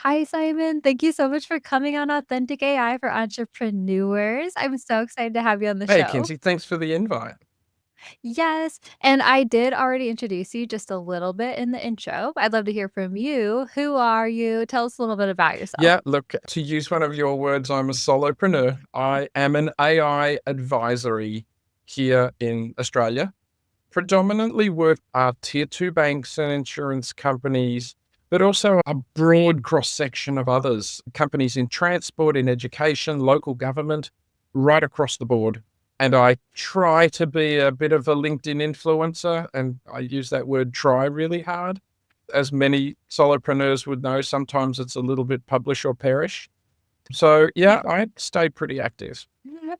Hi, Simon. Thank you so much for coming on Authentic AI for Entrepreneurs. I'm so excited to have you on the Hey, show. Kinsey, thanks for the invite. Yes, and I did already introduce you just a little bit in the intro. I'd love to hear from you. Who are you? Tell us a little bit about yourself. Yeah, look, to use one of your words, I'm a solopreneur. I am an AI advisory here in Australia. Predominantly work tier two banks and insurance companies, but also a broad cross section of others, companies in transport, in education, local government, right across the board. And I try to be a bit of a LinkedIn influencer, and I use that word try really hard. As many solopreneurs would know, sometimes it's a little bit publish or perish. So yeah, I stay pretty active.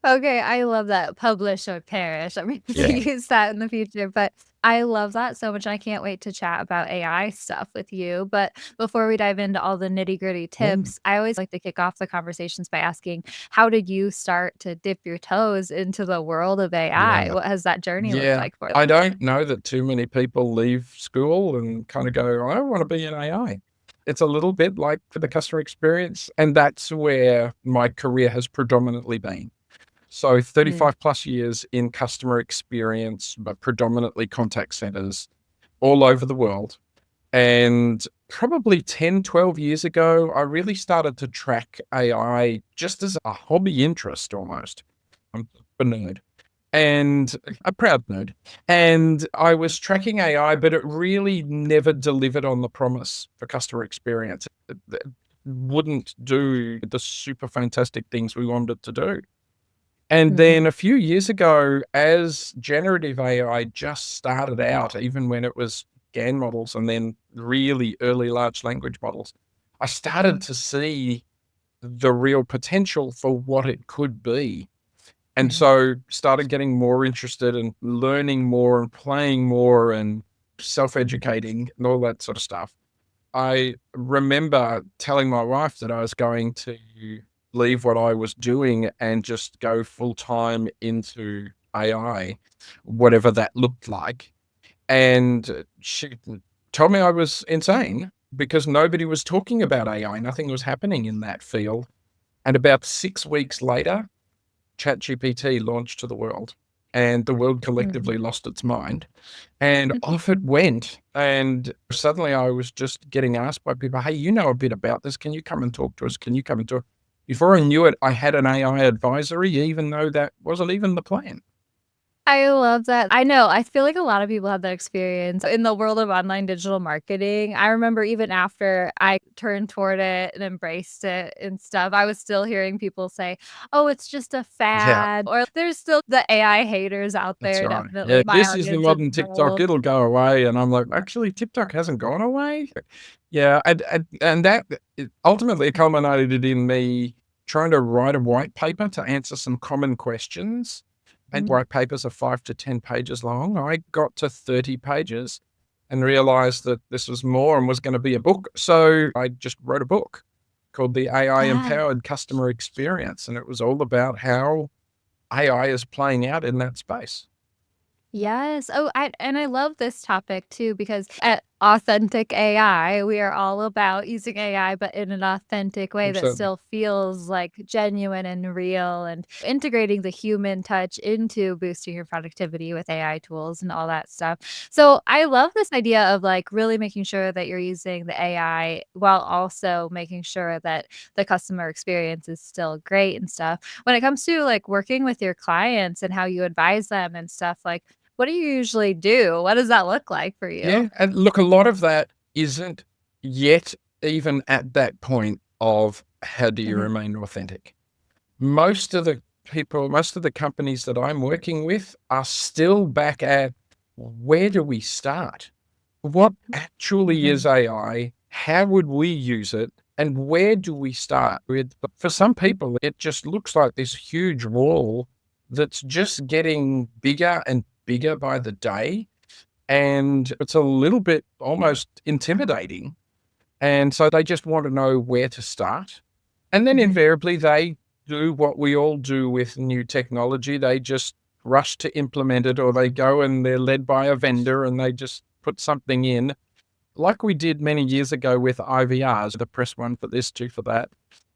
Okay, I love that. Publish or perish. I'm going to Yeah. use that in the future, but I love that so much. I can't wait to chat about AI stuff with you. But before we dive into all the nitty gritty Mm. tips, I always like to kick off the conversations by asking, how did you start to dip your toes into the world of AI? Yeah. What has that journey looked Yeah. like for I you? don't know that too many people leave school and kind of go, I want to be an AI. It's a little bit like for the customer experience. And that's where my career has predominantly been. So Mm. 35 plus years in customer experience, but predominantly contact centers all over the world. And probably 10, 12 years ago, I really started to track AI just as a hobby interest almost. I'm a nerd and a proud nerd. And I was tracking AI, but it really never delivered on the promise for customer experience. It wouldn't do the super fantastic things we wanted it to do. And then Mhm. a few years ago, as generative AI just started out, even when it was GAN models and then really early large language models, I started Mhm. to see the real potential for what it could be. And Mhm. so started getting more interested and learning more and playing more and self-educating and all that sort of stuff. I remember telling my wife that I was going to leave what I was doing and just go full time into AI, whatever that looked like. And she told me I was insane because nobody was talking about AI. Nothing was happening in that field. And about 6 weeks later, ChatGPT launched to the world, and the world Mhm. collectively lost its mind. And off it went. And suddenly I was just getting asked by people, hey, you know a bit about this. Can you come and talk to us? Can you come and talk? Before I knew it, I had an AI advisory, even though that wasn't even the plan. I love that. I know, I feel like a lot of people have that experience in the world of online digital marketing. I remember even after I turned toward it and embraced it and stuff, I was still hearing people say, "Oh, it's just a Yeah, fad," or there's still the AI haters out that's there, right. Yeah, definitely my this is the audience as modern TikTok. well. It'll go away. And I'm like, actually, TikTok hasn't gone away. Yeah, and that ultimately culminated in me trying to write a white paper to answer some common questions. And Mhm. white papers are 5 to 10 pages long. I got to 30 pages and realized that this was more and was going to be a book. So I just wrote a book called The AI Yeah. Empowered Customer Experience. And it was all about how AI is playing out in that space. Yes. Oh, I love this topic too because at Authentic AI, we are all about using AI, but in an authentic way that Absolutely. still feels like genuine and real and integrating the human touch into boosting your productivity with AI tools and all that stuff. So I love this idea of like really making sure that you're using the AI while also making sure that the customer experience is still great and stuff. When it comes to like working with your clients and how you advise them and stuff, like what do you usually do? What does that look like for you? Yeah, and look, a lot of that isn't yet even at that point of how do you Mhm. remain authentic. Most of the people, most of the companies that I'm working with are still back at where do we start? What actually is Mhm. AI? How would we use it? And where do we start with? For some people, it just looks like this huge wall that's just getting bigger and bigger by the day, and it's a little bit almost intimidating. And so they just want to know where to start. And then Mhm. invariably they do what we all do with new technology. They just rush to implement it, or they go and they're led by a vendor and they just put something in. like we did many years ago with IVRs, the press one for this, two for that.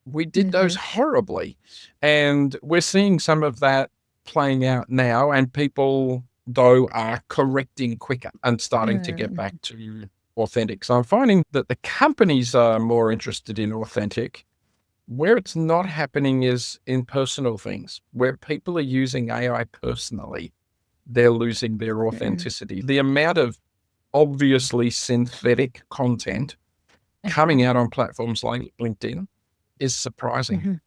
We did those Mhm. horribly. And we're seeing some of that playing out now, and people, though, are correcting quicker and starting to get back Mhm. to authentic. So I'm finding that the companies are more interested in authentic. Where it's not happening is in personal things, where people are using AI personally, they're losing their Mhm. authenticity. The amount of obviously synthetic content coming Mhm. out on platforms like LinkedIn is surprising. Mhm.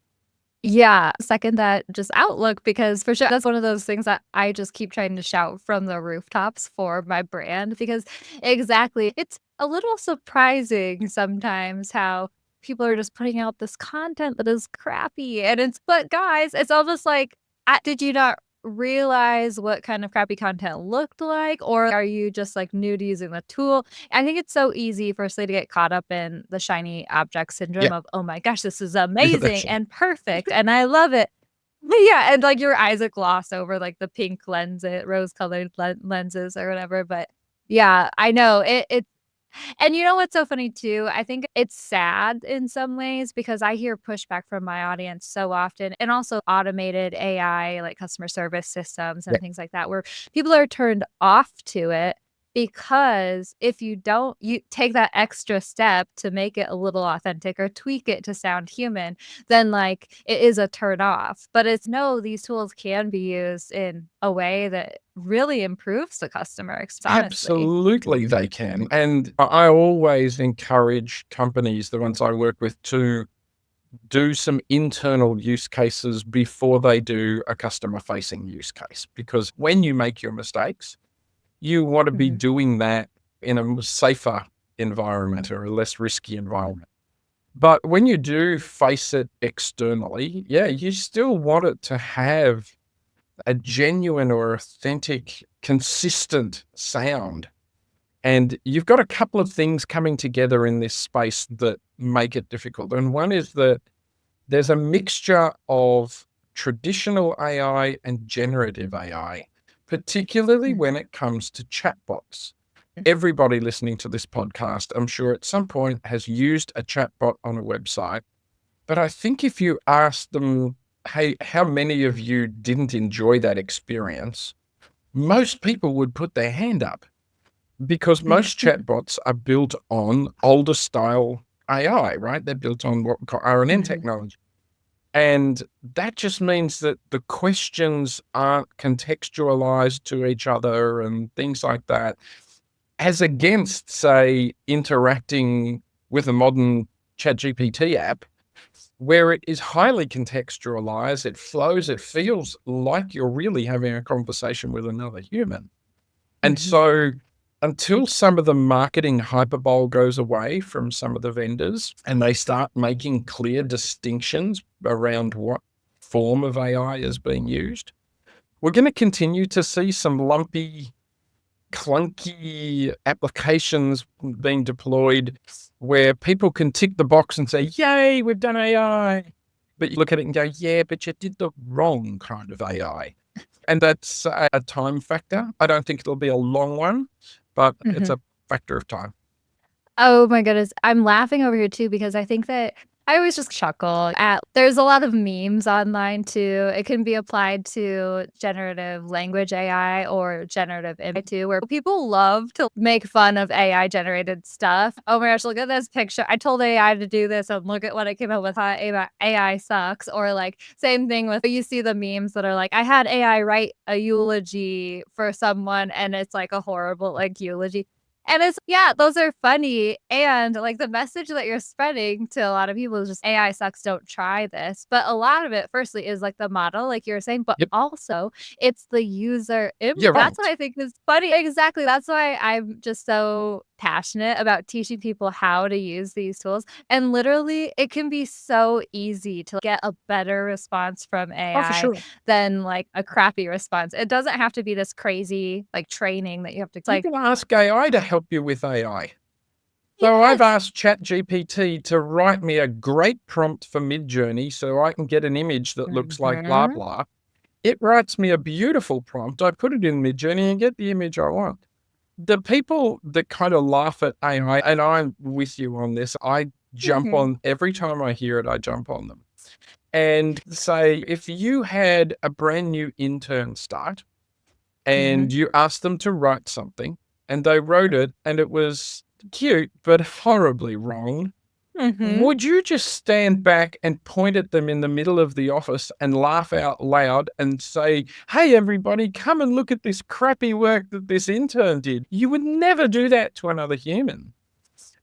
Yeah, second that just outlook because for sure that's one of those things that I just keep trying to shout from the rooftops for my brand because exactly, it's a little surprising sometimes how people are just putting out this content that is crappy and it's but guys, it's almost like did you not realize what kind of crappy content looked like or are you just like new to using the tool? I think it's so easy firstly to get caught up in the shiny object Yeah, syndrome of, "Oh my gosh, this is yeah, amazing that's and perfect, and I love it." Yeah, and, like, your eyes would gloss over, like, the pink rose-colored lenses or whatever, but yeah, I know, it and you know what's so funny too? I think it's sad in some ways because I hear pushback from my audience so often and also automated AI, like customer service systems yeah, and things like that, where people are turned off to it because if you don't you take that extra step to make it a little authentic or tweak it to sound human, then like it is a turn off. But it's no, these tools can be used in a way that really improves the customer experience, honestly. absolutely they can. And I always encourage companies, the ones I work with, to do some internal use cases before they do a customer facing use case. Because when you make your mistakes, you want to be Mhm. doing that in a safer environment or a less risky environment. But when you do face it externally, yeah, you still want it to have a genuine or authentic, consistent sound. And you've got a couple of things coming together in this space that make it difficult. And one is that there's a mixture of traditional AI and generative AI, particularly Mm. when it comes to chatbots. Everybody listening to this podcast, I'm sure at some point has used a chatbot on a website. But I think if you ask them, hey, how many of you didn't enjoy that experience? Most people would put their hand up because most chatbots are built on older style AI, right? They're built on what we call RNN Mhm. technology. And that just means that the questions aren't contextualized to each other and things like that, as against, say, interacting with a modern ChatGPT app where it is highly contextualized, it flows, it feels like you're really having a conversation with another human. And Mhm. so until some of the marketing hyperbole goes away from some of the vendors and they start making clear distinctions around what form of AI is being used, we're going to continue to see some lumpy, clunky applications being deployed where people can tick the box and say, yay, we've done AI. But you look at it and go, yeah, but you did the wrong kind of AI. And that's a time factor. I don't think it'll be a long one, but it's Mhm. a factor of time. Oh my goodness. I'm laughing over here too because I think that I always just chuckle at there's a lot of memes online too. It can be applied to generative language AI or generative image too, where people love to make fun of AI generated stuff. Oh my gosh, look at this picture. I told AI to do this and look at what it came up with. How AI sucks. Or like same thing with you see the memes that are like, I had AI write a eulogy for someone and it's like a horrible like eulogy. And it's yeah, those are funny, and, like, the message that you're spreading to a lot of people is just AI sucks, don't try this, but a lot of it, firstly, is, like, the model, like you were saying, but Yep. also it's the user Yeah, that's what right. I think is funny exactly, that's why I'm just so passionate about teaching people how to use these tools, and literally, it can be so easy to get a better response from Oh, for AI sure. than, like, a crappy response. It doesn't have to be this crazy, like, training that you have to it's You like can ask AI to help you with AI. So I've yes. asked ChatGPT to write me a great prompt for Midjourney so I can get an image that looks like blah, Mhm. blah. It writes me a beautiful prompt. I put it in Midjourney and get the image I want. The people that kind of laugh at AI, and I'm with you on this, I jump Mhm. on every time I hear it, I jump on them and say, if you had a brand new intern start and Mhm. you asked them to write something and they wrote it and it was cute, but horribly wrong, Mhm. would you just stand back and point at them in the middle of the office and laugh out loud and say, "Hey, everybody, come and look at this crappy work that this intern did"? You would never do that to another human.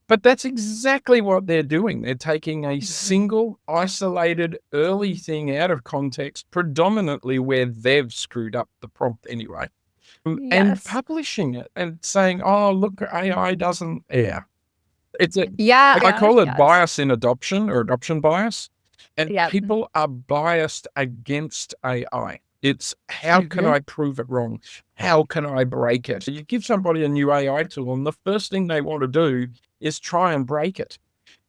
But that's exactly what they're doing. They're taking a Mhm. single, isolated, early thing out of context, predominantly where they've screwed up the prompt anyway, and Yes. publishing it and saying, "Oh, look, AI doesn't." Yeah. It's a Yeah, I gosh, call it yes. bias in adoption or adoption bias, and Yep. people are biased against AI. It's how can Mhm. I prove it wrong? How can I break it? So you give somebody a new AI tool, and the first thing they want to do is try and break it.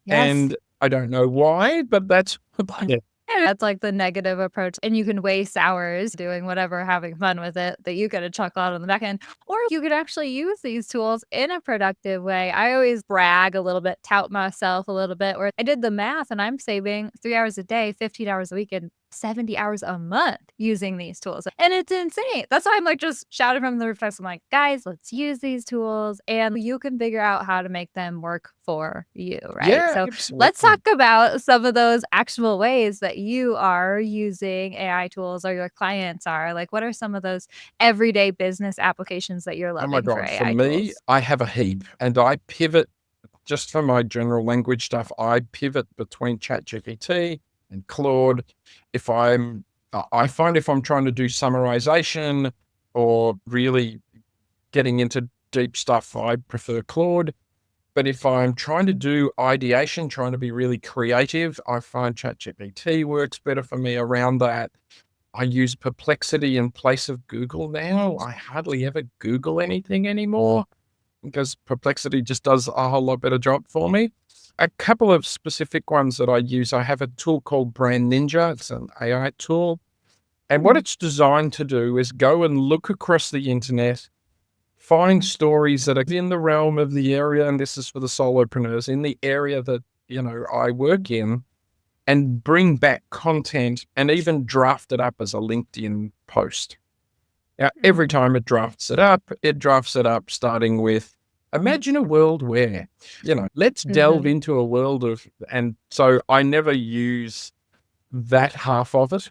Yes. And I don't know why, but that's yeah. And that's like the negative approach, and you can waste hours doing whatever, having fun with it that you get a chuckle out on the back end, or you could actually use these tools in a productive way. I always brag a little bit, tout myself a little bit, where I did the math and I'm saving 3 hours a day, 15 hours a week, and 70 hours a month using these tools. And it's insane. That's why I'm like just shouting from the rooftops. I'm like, guys, let's use these tools and you can figure out how to make them work for you. Right. Yeah, So let's talk absolutely. about some of those actual ways that you are using AI tools or your clients are. Like, what are some of those everyday business applications that you're Oh my loving for god, for AI me, tools? I have a heap, and I pivot just for my general language stuff, I pivot between ChatGPT and Claude. If I'm I find if I'm trying to do summarization or really getting into deep stuff, I prefer Claude. But if I'm trying to do ideation, trying to be really creative, I find ChatGPT works better for me around that. I use Perplexity in place of Google now. I hardly ever Google anything anymore because Perplexity just does a whole lot better job for me. A couple of specific ones that I use, I have a tool called Brand Ninja. It's an AI tool. And what Hmm. it's designed to do is go and look across the internet, find stories that are in the realm of the area, and this is for the solopreneurs, in the area that, I work in, and bring back content and even draft it up as a LinkedIn post. Now, every Hmm. time it drafts it up starting with, imagine a world where, let's delve Hmm. into a world of, and so I never use that half of it.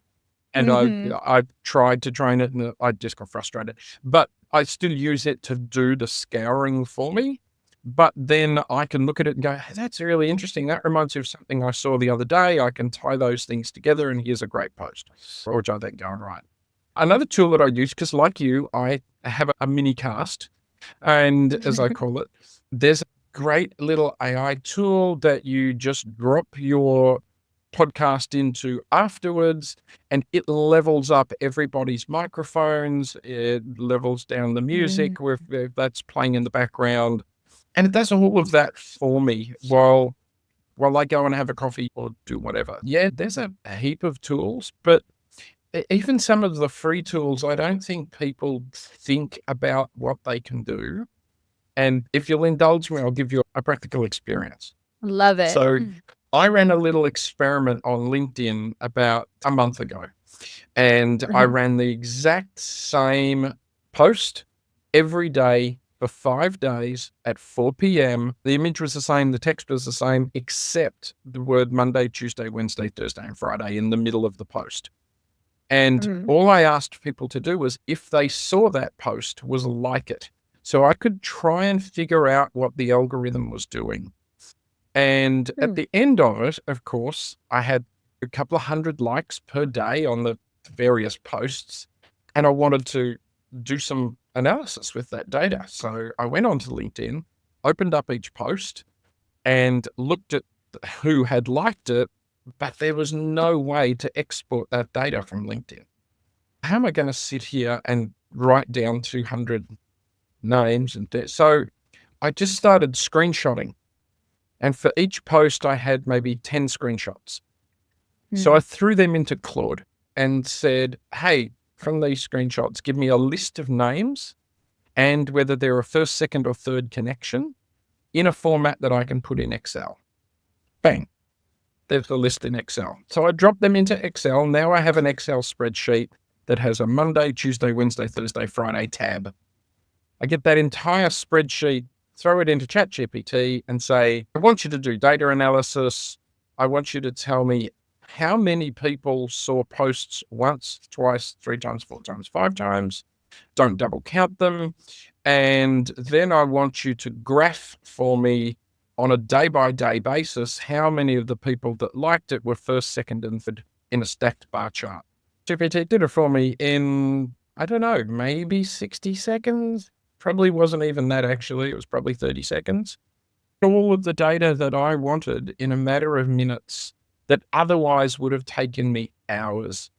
And Hmm. I've tried to train it and I just got frustrated, but I still use it to do the scouring for me. But then I can look at it and go, "Hey, that's really interesting. That reminds me of something I saw the other day. I can tie those things together and here's a great post," which I then go and write. Another tool that I use, because like you, I have a mini cast, and as I call it, there's a great little AI tool that you just drop your podcast into afterwards, and it levels up everybody's microphones. It levels down the Hmm. music if that's playing in the background, and it does all of that for me while I go and have a coffee or do whatever. Yeah, there's a heap of tools, but even some of the free tools, I don't think people think about what they can do. And if you'll indulge me, I'll give you a practical experience. Love it. So I ran a little experiment on LinkedIn about a month ago, and I Mhm. ran the exact same post every day for 5 days at 4 p.m. The image was the same, the text was the same, except the word Monday, Tuesday, Wednesday, Thursday, and Friday in the middle of the post. And Mhm. all I asked people to do was, if they saw that post, was like it. So I could try and figure out what the algorithm was doing. And at Mm. the end of it, of course, I had a couple of hundred likes per day on the various posts. And I wanted to do some analysis with that data. So I went onto LinkedIn, opened up each post, and looked at who had liked it, but there was no way to export that data from LinkedIn. How am I going to sit here and write down 200 names? So I just started screenshotting. And for each post, I had maybe 10 screenshots. So I Mm. threw them into Claude and said, "Hey, from these screenshots, give me a list of names and whether they're a first, second, or third connection in a format that I can put in Excel. Bang. There's the list in Excel. So I drop them into Excel. Now I have an Excel spreadsheet that has a Monday, Tuesday, Wednesday, Thursday, Friday tab. I get that entire spreadsheet, throw it into ChatGPT and say, I want you to do data analysis. I want you to tell me how many people saw posts once, twice, 3 times, 4 times, 5 times. Don't double count them. And then I want you to graph for me on a day-by-day basis how many of the people that liked it were first, second, and third in a stacked bar chart. GPT did it for me in, I don't know, maybe 60 seconds. Probably wasn't even that, actually. It was probably 30 seconds. All of the data that I wanted in a matter of minutes that otherwise would have taken me hours.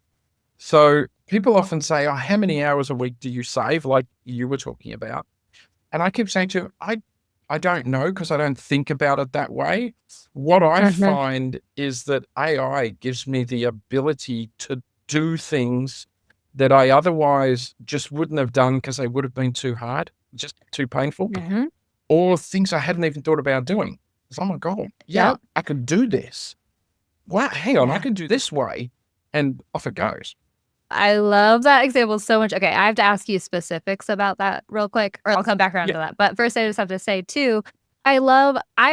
So people often say, oh, how many hours a week do you save? Like you were talking about. And I keep saying to them, I don't know, because I don't think about it that way. What I Mhm. find is that AI gives me the ability to do things that I otherwise just wouldn't have done because they would have been too hard, just too painful, Mhm. or things I hadn't even thought about doing. It's, oh my God, yeah, Yep. I could do this. Wow, hang on, I Yeah. can do this way. And off it goes. I love that example so much. Okay, I have to ask you specifics about that real quick, or I'll come back around Yeah, to that. But first, I just have to say too, I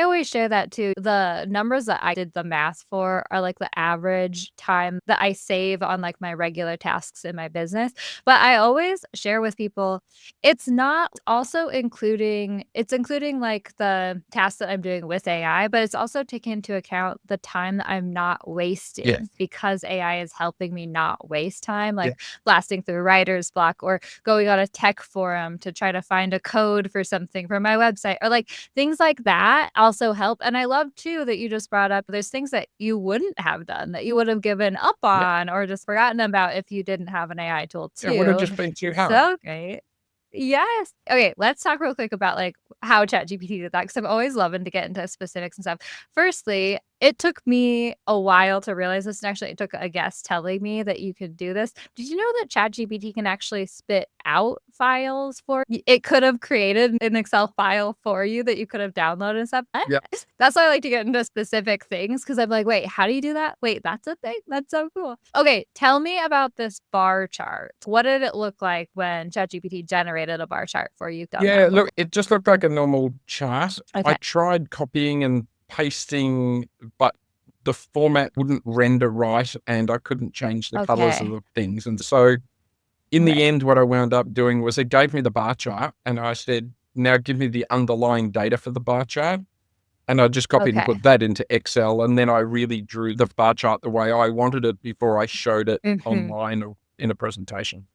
always share that too. The numbers that I did the math for are like the average time that I save on like my regular tasks in my business. But I always share with people, it's not also including like the tasks that I'm doing with AI, but it's also taking into account the time that I'm not yeah, wasting because AI is helping me not waste time, yeah, like blasting through writer's block or going on a tech forum to try to find a code for something for my website or like things like that also help. And I love too that you just brought up there's things that you wouldn't have done that you would have given up yeah. on or just forgotten about if you didn't have an AI tool It would have too. just been too hard. So great. Yes. Okay, let's talk real quick about, like, how ChatGPT did that because 'cause I'm always loving to get into specifics and stuff. Firstly, it took me a while to realize this, and actually it took a guest telling me that you could do this. Did you know that ChatGPT can actually spit out files for it could have created an Excel file for you that you could have downloaded and stuff. What? Yeah. That's why I like to get into specific things because 'cause I'm like, "Wait, how do you do that? Wait, that's a thing? That's so cool." Okay, tell me about this bar chart. What did it look like when ChatGPT generated a bar chart for you? You've done Yeah, that look, before. it just looked like a normal chart. I Okay. tried copying and pasting, but the format wouldn't render right and I couldn't change the colors of Okay. the things. And so in the Right. end, what I wound up doing was it gave me the bar chart and I said, now give me the underlying data for the bar chart. And I just copied and Okay. put that into Excel. And then I really drew the bar chart the way I wanted it before I showed it Mhm. online or in a presentation.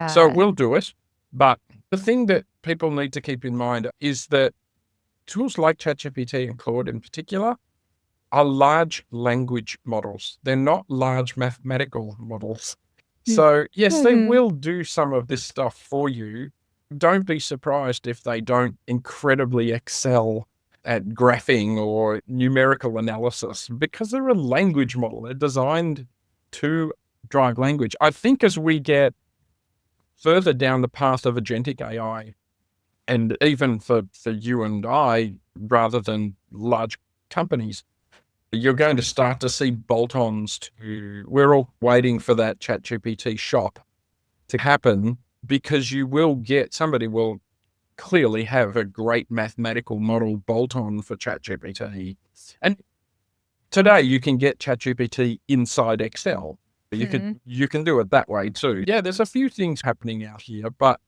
So it Uh, will do it. But the thing that people need to keep in mind is that tools like ChatGPT and Claude in particular are large language models. They're not large mathematical models. mm. So, yes, they Mhm. will do some of this stuff for you. Don't be surprised if they don't incredibly excel at graphing or numerical analysis because they're a language model. They're designed to drive language. I think as we get further down the path of agentic AI, and even for you and I, rather than large companies, you're going to start to see bolt-ons to, we're all waiting for that ChatGPT shop to happen because you will get, somebody will clearly have a great mathematical model bolt-on for ChatGPT. And today you can get ChatGPT inside Excel. Mhm. You can do it that way too. Yeah, there's a few things happening out here, but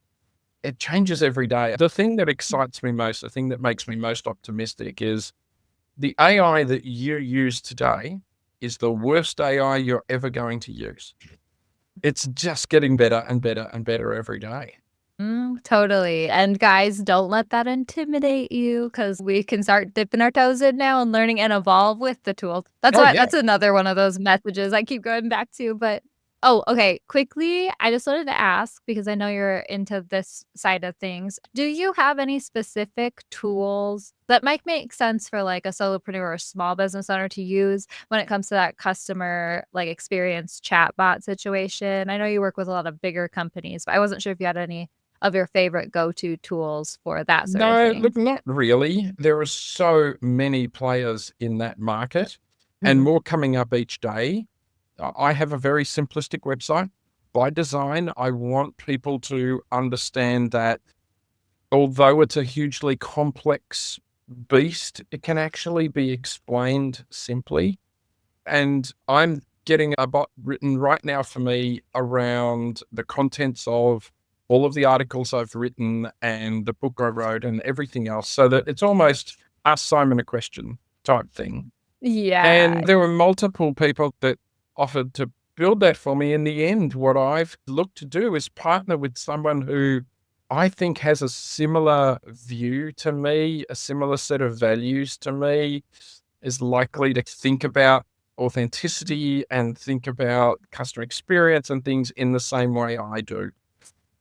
it changes every day. The thing that excites me most, the thing that makes me most optimistic is the AI that you use today is the worst AI you're ever going to use. It's just getting better and better and better every day. Totally. And guys, don't let that intimidate you because we can start dipping our toes in now and learning and evolve with the tool. Oh, yeah. That's another one of those messages I keep going back to. But oh, okay. Quickly, I just wanted to ask because I know you're into this side of things. Do you have any specific tools that might make sense for like a solopreneur or a small business owner to use when it comes to that customer like experience chatbot situation? I know you work with a lot of bigger companies, but I wasn't sure if you had any of your favorite go-to tools for that sort of No, thing? look, not really. There are so many players in that market and Mhm. more coming up each day. I have a very simplistic website. By design, I want people to understand that although it's a hugely complex beast, it can actually be explained simply. And I'm getting a bot written right now for me around the contents of all of the articles I've written and the book I wrote and everything else, so that it's almost ask Simon a question type thing. Yeah. And there were multiple people that offered to build that for me. In the end, what I've looked to do is partner with someone who I think has a similar view to me, a similar set of values to me, is likely to think about authenticity and think about customer experience and things in the same way I do.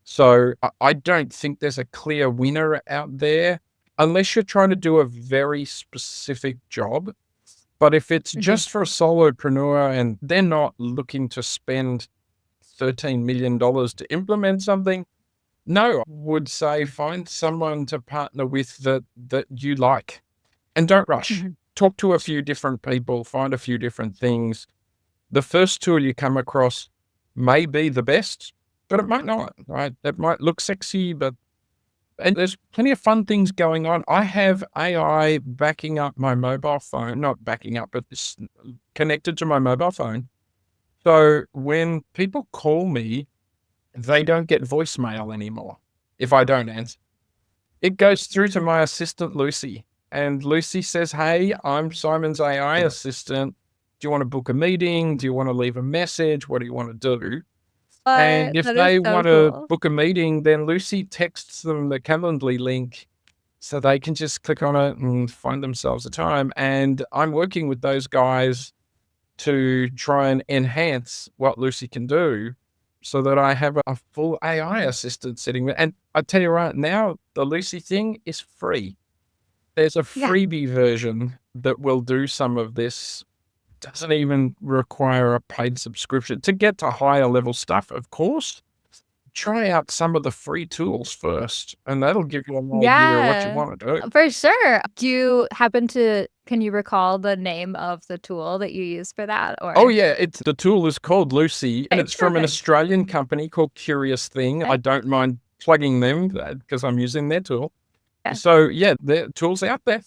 So I don't think there's a clear winner out there unless you're trying to do a very specific job. But if it's Mhm. just for a solopreneur and they're not looking to spend $13 million to implement something, no, I would say find someone to partner with that you like and don't rush. Mhm. Talk to a few different people, find a few different things. The first tool you come across may be the best, but it might not, right? It might look sexy, but and there's plenty of fun things going on. I have AI backing up my mobile phone, not backing up, but it's connected to my mobile phone. So when people call me, they don't get voicemail anymore if I don't answer. It goes through to my assistant, Lucy. And Lucy says, "Hey, I'm Simon's AI assistant. Do you want to book a meeting? Do you want to leave a message? What do you want to do?" And What? if That is they so want to cool. book a meeting, then Lucy texts them the Calendly link so they can just click on it and find themselves a time. And I'm working with those guys to try and enhance what Lucy can do so that I have a full AI assistant sitting there. And I tell you right now, the Lucy thing is free. There's a Yeah. freebie version that will do some of this. Doesn't even require a paid subscription to get to higher level stuff, of course. Try out some of the free tools first, and that'll give you an idea of what you Yeah, want to do. for sure. Do you happen to can you recall the name of the tool that you use for that Oh, or yeah, it's the tool is called Lucy, and Okay, it's from an perfect. Australian company called Curious Thing. I Okay, don't mind plugging them because I'm using their tool. yeah. So, yeah, the tool's out there.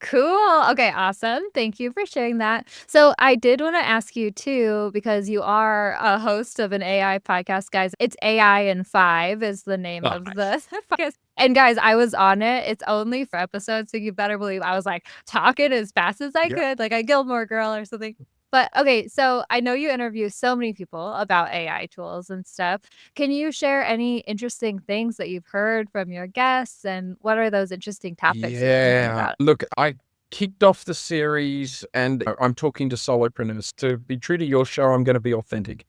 Cool. Okay, awesome. Thank you for sharing that. So I did want to ask you too, because you are a host of an AI podcast, guys. It's AI in 5 is the name Oh, of nice. the podcast. And guys, I was on it. It's only 4 episodes, so you better believe I was like talking as fast as I Yeah. could, like a Gilmore girl or something. But okay, so I know you interview so many people about AI tools and stuff. Can you share any interesting things that you've heard from your guests, and what are those interesting topics you're thinking Yeah. about? Look, I kicked off the series and I'm talking to solopreneurs. To be true to your show, I'm going to be authentic.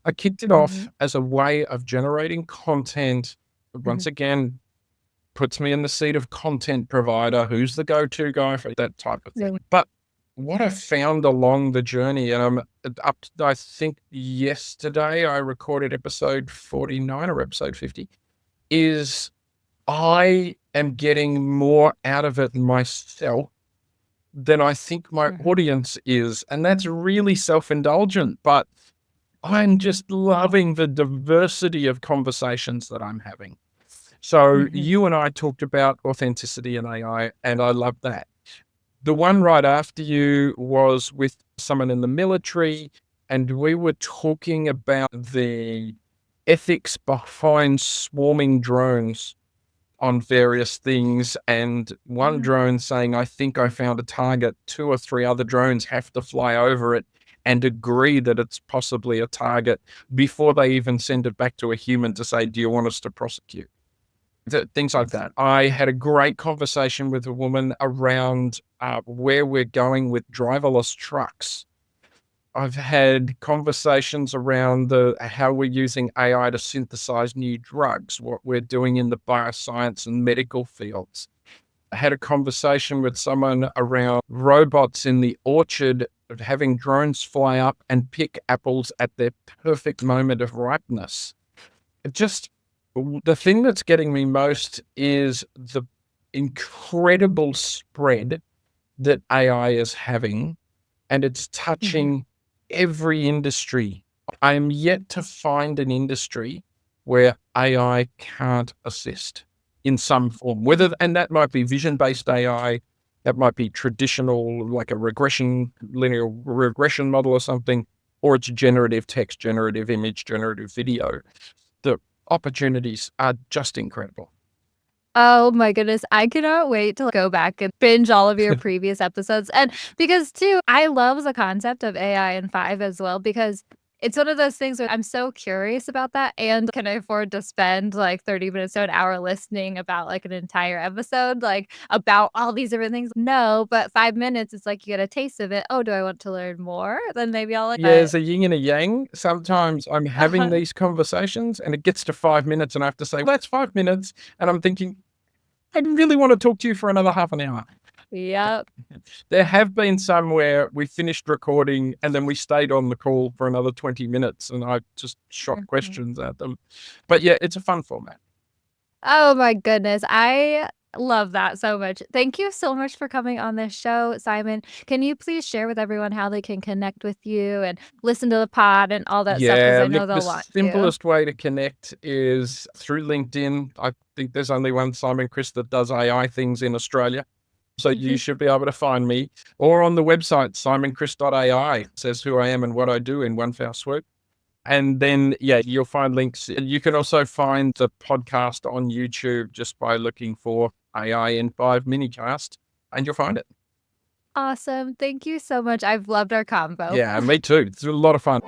I kicked it off Mhm, as a way of generating content. mhm. Once again, puts me in the seat of content provider. Who's the go-to guy for that type of Yeah. thing? But what I found along the journey, and I'm up to, I think yesterday I recorded episode 49 or episode 50, is I am getting more out of it myself than I think my Mhm, audience is. And that's really self-indulgent, but I'm just loving the diversity of conversations that I'm having. So mhm. you and I talked about authenticity and AI, and I love that. The one right after you was with someone in the military, and we were talking about the ethics behind swarming drones on various things. And one Yeah. drone saying, "I think I found a target." Two or three other drones have to fly over it and agree that it's possibly a target before they even send it back to a human to say, "Do you want us to prosecute?" Things like that. I had a great conversation with a woman around where we're going with driverless trucks. I've had conversations around the how we're using AI to synthesize new drugs, what we're doing in the bioscience and medical fields. I had a conversation with someone around robots in the orchard of having drones fly up and pick apples at their perfect moment of ripeness. It just The thing that's getting me most is the incredible spread that AI is having, and it's Mhm. touching every industry. I am yet to find an industry where AI can't assist in some form, and that might be vision-based AI, that might be traditional, like a linear regression model or something, or it's generative text, generative image, generative video. The opportunities are just incredible. Oh my goodness, I cannot wait to go back and binge all of your previous episodes, and because too, I love the concept of AI in 5 as well, because it's one of those things where I'm so curious about that, and can I afford to spend, like, 30 minutes to an hour listening about, like, an entire episode, like, about all these different things? No, but 5 minutes, it's like you get a taste of it. "Oh, do I want to learn more?" Then maybe I'll Yeah, but there's a yin and a yang. Sometimes I'm having uh-huh. these conversations and it gets to 5 minutes and I have to say, "Well, that's 5 minutes." And I'm thinking, "I really want to talk to you for another half an hour." Yep. There have been some where we finished recording and then we stayed on the call for another 20 minutes and I just shot Mhm. questions at them. But yeah, it's a fun format. Oh my goodness. I love that so much. Thank you so much for coming on this show, Simon. Can you please share with everyone how they can connect with you and listen to the pod and all that stuff? Because Yeah, I look, know the they'll want to. simplest way to connect is through LinkedIn. I think there's only one Simon Kriss that does AI things in Australia. So you should be able to find me, or on the website, simonkriss.ai. It says who I am and what I do in one foul swoop. And then, yeah, you'll find links. You can also find the podcast on YouTube just by looking for AI in 5 minicast, and you'll find it. Awesome. Thank you so much. I've loved our combo. Yeah, me too. It's a lot of fun.